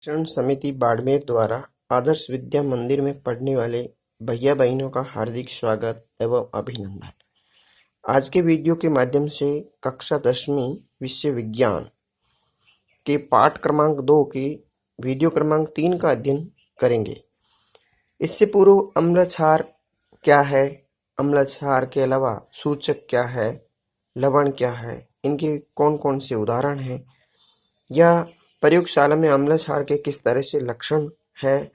शिक्षण समिति बाड़मेर द्वारा आदर्श विद्या मंदिर में पढ़ने वाले भैया बहनों का हार्दिक स्वागत एवं अभिनंदन। आज के वीडियो के माध्यम से कक्षा 10वीं विषय विज्ञान के पाठ क्रमांक 2 के वीडियो क्रमांक 3 का अध्ययन करेंगे। इससे पूर्व अम्ल क्षार क्या है, अम्ल क्षार के अलावा सूचक क्या है, लवण क्या है, इनके कौन कौन से उदाहरण हैं, या प्रयोगशाला में अम्ल क्षार के किस तरह से लक्षण है,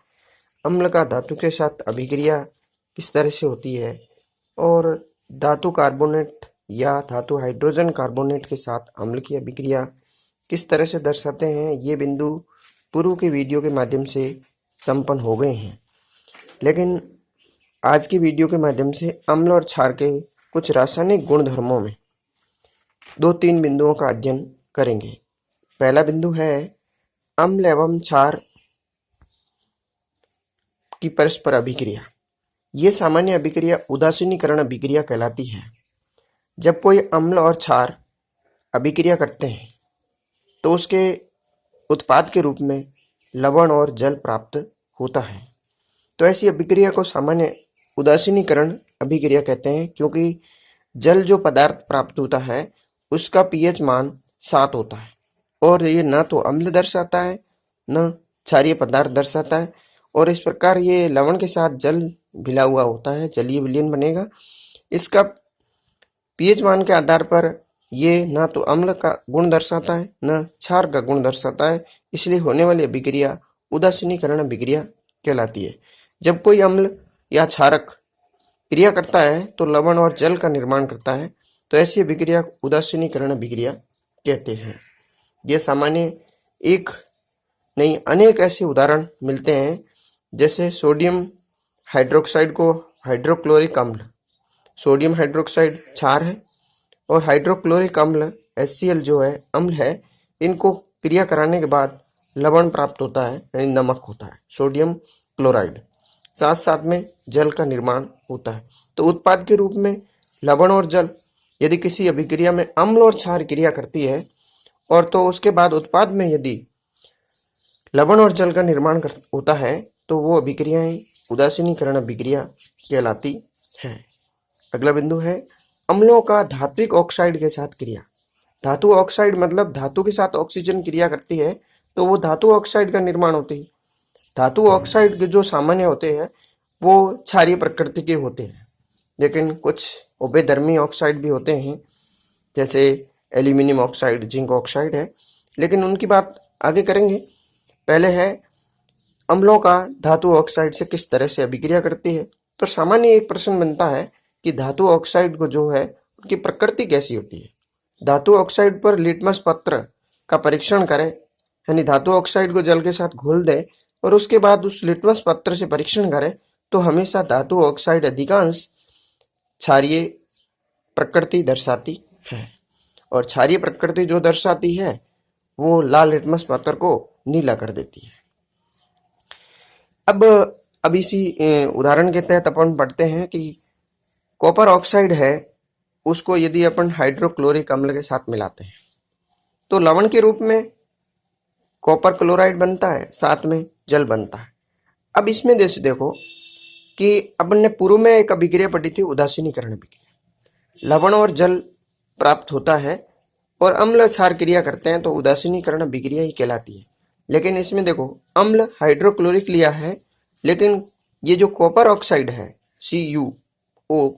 अम्ल का धातु के साथ अभिक्रिया किस तरह से होती है, और धातु कार्बोनेट या धातु हाइड्रोजन कार्बोनेट के साथ अम्ल की अभिक्रिया किस तरह से दर्शाते हैं, ये बिंदु पूर्व के वीडियो के माध्यम से संपन्न हो गए हैं। लेकिन आज की वीडियो के माध्यम से अम्ल और क्षार के कुछ रासायनिक गुणधर्मों में 2-3 बिंदुओं का अध्ययन करेंगे। पहला बिंदु है अम्ल एवं क्षार की परस्पर अभिक्रिया। ये सामान्य अभिक्रिया उदासीनीकरण अभिक्रिया कहलाती है। जब कोई अम्ल और क्षार अभिक्रिया करते हैं तो उसके उत्पाद के रूप में लवण और जल प्राप्त होता है। तो ऐसी अभिक्रिया को सामान्य उदासीनीकरण अभिक्रिया कहते हैं, क्योंकि जल जो पदार्थ प्राप्त होता है उसका पीएच मान 7 होता है और ये न तो अम्ल दर्शाता है न क्षारीय पदार्थ दर्शाता है, और इस प्रकार ये लवण के साथ जल मिला हुआ होता है, जलीय विलयन बनेगा। इसका पीएच मान के आधार पर ये न तो अम्ल का गुण दर्शाता है न क्षार का गुण दर्शाता है, इसलिए होने वाली अभिक्रिया उदासीनीकरण अभिक्रिया कहलाती है। जब कोई अम्ल या क्षारक क्रिया करता है तो लवण और जल का निर्माण करता है, तो ऐसी अभिक्रिया उदासीनीकरण अभिक्रिया कहते हैं। ये सामान्य एक नहीं अनेक ऐसे उदाहरण मिलते हैं, जैसे सोडियम हाइड्रोक्साइड को हाइड्रोक्लोरिक अम्ल, सोडियम हाइड्रोक्साइड क्षार है और हाइड्रोक्लोरिक अम्ल HCl जो है अम्ल है, इनको क्रिया कराने के बाद लवण प्राप्त होता है, यानी नमक होता है, सोडियम क्लोराइड। साथ साथ में जल का निर्माण होता है। तो उत्पाद के रूप में लवण और जल यदि किसी अभिक्रिया में अम्ल और क्षार क्रिया करती है और तो उसके बाद उत्पाद में यदि लवण और जल का निर्माण होता है तो वो अभिक्रियाएं उदासीनीकरण अभिक्रिया कहलाती है। अगला बिंदु है अम्लों का धात्विक ऑक्साइड के साथ क्रिया। धातु ऑक्साइड मतलब धातु के साथ ऑक्सीजन क्रिया करती है तो वो धातु ऑक्साइड का निर्माण होती है। धातु ऑक्साइड के जो सामान्य होते हैं वो क्षारीय प्रकृति के होते हैं, लेकिन कुछ उभयधर्मी ऑक्साइड भी होते हैं, जैसे एल्यूमिनियम ऑक्साइड, जिंक ऑक्साइड है, लेकिन उनकी बात आगे करेंगे। पहले है अम्लों का धातु ऑक्साइड से किस तरह से अभिक्रिया करती है। तो सामान्य एक प्रश्न बनता है कि धातु ऑक्साइड को जो है उनकी प्रकृति कैसी होती है। धातु ऑक्साइड पर लिटमस पत्र का परीक्षण करें, यानी धातु ऑक्साइड को जल के साथ घोल दे और उसके बाद उस लिटमस पत्र से परीक्षण करें, तो हमेशा धातु ऑक्साइड अधिकांश क्षारीय प्रकृति दर्शाती है, और क्षारीय प्रकृति जो दर्शाती है वो लाल लिटमस पत्र को नीला कर देती है। अब इसी उदाहरण के तहत अपन पढ़ते हैं कि कॉपर ऑक्साइड है, उसको यदि अपन हाइड्रोक्लोरिक अम्ल के साथ मिलाते हैं तो लवण के रूप में कॉपर क्लोराइड बनता है, साथ में जल बनता है। अब इसमें देखो कि अपन ने पूर्व में एक अभिक्रिया पढ़ी थी, उदासीनीकरण अभिक्रिया। लवण और जल प्राप्त होता है और अम्ल क्षार क्रिया करते हैं तो उदासीनीकरण अभिक्रिया ही कहलाती है। लेकिन इसमें देखो अम्ल हाइड्रोक्लोरिक लिया है, लेकिन ये जो कॉपर ऑक्साइड है CuO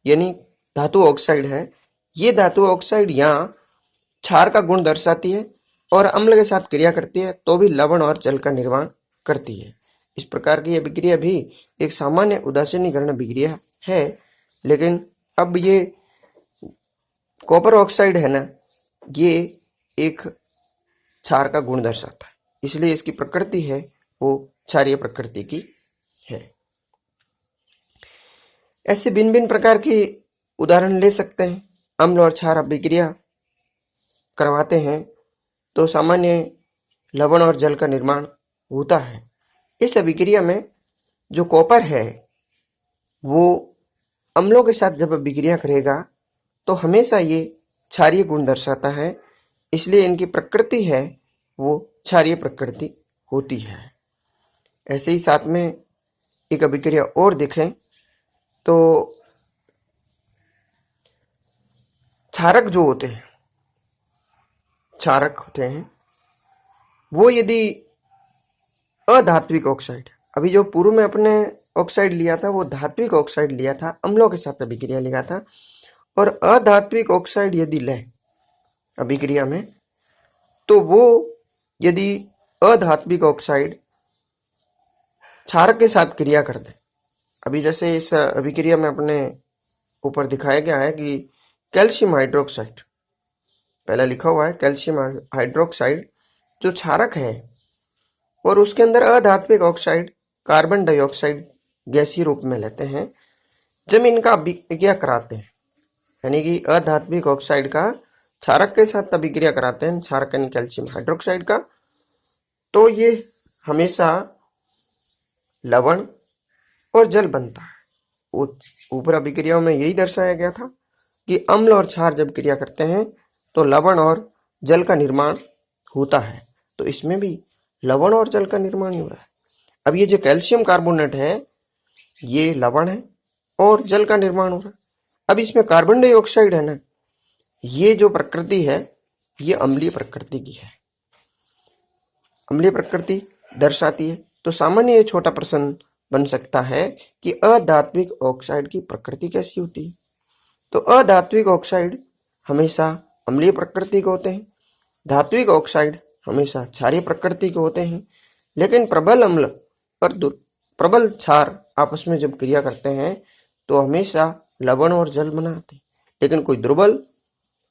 यानी धातु ऑक्साइड है, ये धातु ऑक्साइड यहाँ क्षार का गुण दर्शाती है और अम्ल के साथ क्रिया करती है तो भी लवण और जल का निर्माण करती है। इस प्रकार की अभिक्रिया भी एक सामान्य उदासीनीकरण अभिक्रिया है। लेकिन अब ये कॉपर ऑक्साइड है ना, ये एक क्षार का गुण दर्शाता है, इसलिए इसकी प्रकृति है वो क्षारीय प्रकृति की है। ऐसे भिन्न भिन्न प्रकार के उदाहरण ले सकते हैं। अम्ल और क्षार अभिक्रिया करवाते हैं तो सामान्य लवण और जल का निर्माण होता है। इस अभिक्रिया में जो कॉपर है वो अम्लों के साथ जब अभिक्रिया करेगा तो हमेशा ये क्षारीय गुण दर्शाता है, इसलिए इनकी प्रकृति है वो क्षारीय प्रकृति होती है। ऐसे ही साथ में एक अभिक्रिया और देखें तो क्षारक जो होते हैं, क्षारक होते हैं वो यदि अधात्विक ऑक्साइड, अभी जो पूर्व में अपने ऑक्साइड लिया था वो धात्विक ऑक्साइड लिया था, अम्लों के साथ अभिक्रिया लिया था, और अधात्विक ऑक्साइड यदि लें अभिक्रिया में तो वो यदि अधात्विक ऑक्साइड क्षारक के साथ क्रिया कर दे, अभी जैसे इस अभिक्रिया में अपने ऊपर दिखाया गया है कि कैल्शियम हाइड्रोक्साइड, पहला लिखा हुआ है कैल्शियम हाइड्रोक्साइड जो क्षारक है, और उसके अंदर अधात्विक ऑक्साइड कार्बन डाइऑक्साइड गैसीय रूप में लेते हैं। जब इनका अभिक्रिया कराते हैं, यानी कि अधात्विक ऑक्साइड का क्षारक के साथ अभिक्रिया कराते हैं, क्षारक यानी कैल्शियम हाइड्रोक्साइड का, तो ये हमेशा लवण और जल बनता है। ऊपर अभिक्रियाओं में यही दर्शाया गया था कि अम्ल और क्षार जब क्रिया करते हैं तो लवण और जल का निर्माण होता है, तो इसमें भी लवण और जल का निर्माण हो रहा है। अब ये जो कैल्शियम कार्बोनेट है ये लवण है और जल का निर्माण हो रहा है। अब इसमें कार्बन डाइऑक्साइड है ना, ये जो प्रकृति है ये अम्लीय प्रकृति की है, अम्लीय प्रकृति दर्शाती है। तो सामान्य ये छोटा प्रश्न बन सकता है कि अधात्विक ऑक्साइड की प्रकृति कैसी होती है। तो अधात्विक ऑक्साइड हमेशा अम्लीय प्रकृति के होते हैं, धात्विक ऑक्साइड हमेशा क्षारीय प्रकृति के होते हैं। लेकिन प्रबल अम्ल और प्रबल क्षार आपस में जब क्रिया करते हैं तो हमेशा लवण और जल बनाते हैं। लेकिन कोई दुर्बल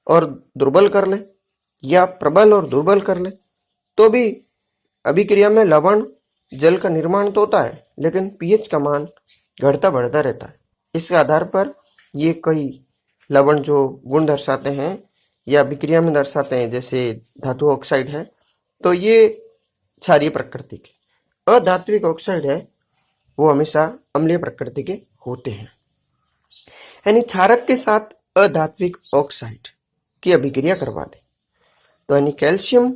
और दुर्बल कर ले या प्रबल और दुर्बल कर ले तो भी अभिक्रिया में लवण जल का निर्माण तो होता है, लेकिन पीएच का मान घटता बढ़ता रहता है। इसके आधार पर ये कई लवण जो गुण दर्शाते हैं या अभिक्रिया में दर्शाते हैं, जैसे धातु ऑक्साइड है तो ये क्षारीय प्रकृति के, अधात्विक ऑक्साइड है वो हमेशा अम्लीय प्रकृति के होते हैं। यानी क्षारक के साथ अधात्विक ऑक्साइड की अभिक्रिया करवा दे तो यानी कैल्शियम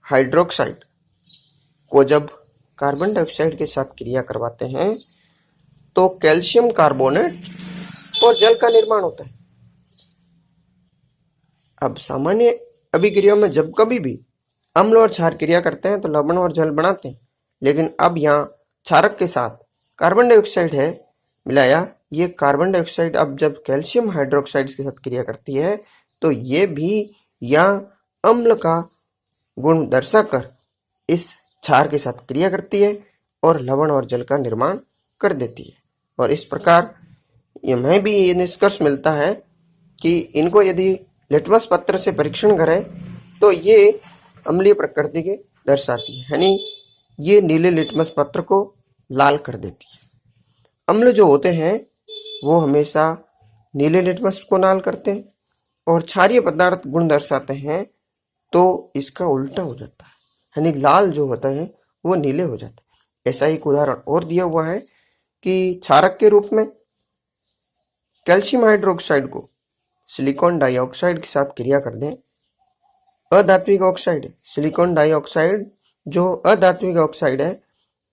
हाइड्रोक्साइड को जब कार्बन डाइऑक्साइड के साथ क्रिया करवाते हैं तो कैल्शियम कार्बोनेट और जल का निर्माण होता है। अब सामान्य अभिक्रिया में जब कभी भी अम्ल और क्षार क्रिया करते हैं तो लवण और जल बनाते हैं, लेकिन अब यहाँ क्षारक के साथ कार्बन डाइऑक्साइड है मिलाया, ये कार्बन डाइऑक्साइड अब जब कैल्शियम हाइड्रोक्साइड के साथ क्रिया करती है तो ये भी यहाँ अम्ल का गुण दर्शाकर इस क्षार के साथ क्रिया करती है और लवण और जल का निर्माण कर देती है। और इस प्रकार हमें भी ये निष्कर्ष मिलता है कि इनको यदि लिटमस पत्र से परीक्षण करें तो ये अम्लीय प्रकृति के दर्शाती है, यानी ये नीले लिटमस पत्र को लाल कर देती है। अम्ल जो होते हैं वो हमेशा नीले लिटमस को लाल करते हैं और क्षारीय पदार्थ गुण दर्शाते हैं तो इसका उल्टा हो जाता है, यानी लाल जो होता है वो नीले हो जाते हैं। ऐसा ही एक उदाहरण और दिया हुआ है कि क्षारक के रूप में कैल्शियम हाइड्रोक्साइड को सिलिकॉन डाइऑक्साइड के साथ क्रिया कर दें, अधात्विक ऑक्साइड सिलिकॉन डाइऑक्साइड जो अधात्विक ऑक्साइड है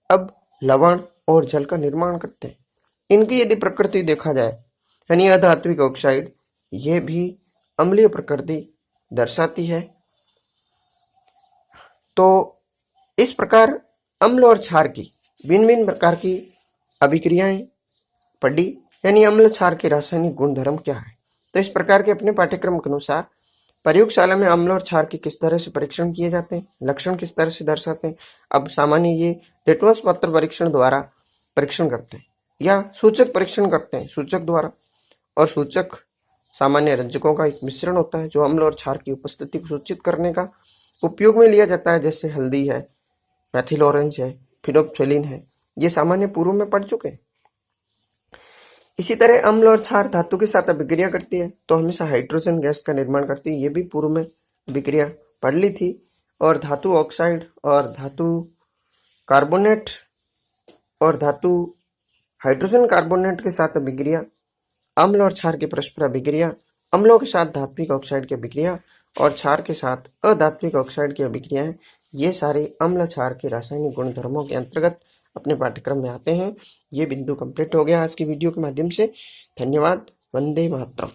अब लवण और जल का निर्माण करते हैं। इनकी यदि प्रकृति देखा जाए यानी अधात्विक ऑक्साइड ये भी अम्लीय प्रकृति दर्शाती है। तो इस प्रकार अम्ल और क्षार की भिन्न भिन्न प्रकार की अभिक्रियाएं पढ़ी, यानी अम्ल क्षार के रासायनिक गुणधर्म क्या है। तो इस प्रकार के अपने पाठ्यक्रम के अनुसार प्रयोगशाला में अम्ल और क्षार के किस तरह से परीक्षण किए जाते हैं, लक्षण किस तरह से दर्शाते हैं। अब सामान्य ये लिटमस पत्र परीक्षण द्वारा परीक्षण करते हैं या सूचक परीक्षण करते हैं सूचक द्वारा, और सूचक सामान्य रंजकों का एक मिश्रण होता है जो अम्ल और क्षार की उपस्थिति को सूचित करने का उपयोग में लिया जाता है, जैसे हल्दी है, मैथिल ऑरेंज है, फिनोल्फथालीन है, ये सामान्य पूर्व में पढ़ चुके हैं। इसी तरह अम्ल और क्षार धातु के साथ अभिक्रिया करती है तो हमेशा हाइड्रोजन गैस का निर्माण करती है, ये भी पूर्व में अभिक्रिया पढ़ ली थी। और धातु ऑक्साइड और धातु कार्बोनेट और धातु हाइड्रोजन कार्बोनेट के साथ अभिक्रिया, अम्ल और क्षार की परस्पर अभिक्रिया, अम्लों के साथ धात्विक ऑक्साइड की अभिक्रिया और क्षार के साथ अधात्विक ऑक्साइड की अभिक्रियाएं ये सारे अम्ल क्षार के रासायनिक गुणधर्मों के अंतर्गत अपने पाठ्यक्रम में आते हैं। ये बिंदु कंप्लीट हो गया आज की वीडियो के माध्यम से। धन्यवाद। वंदे मातरम।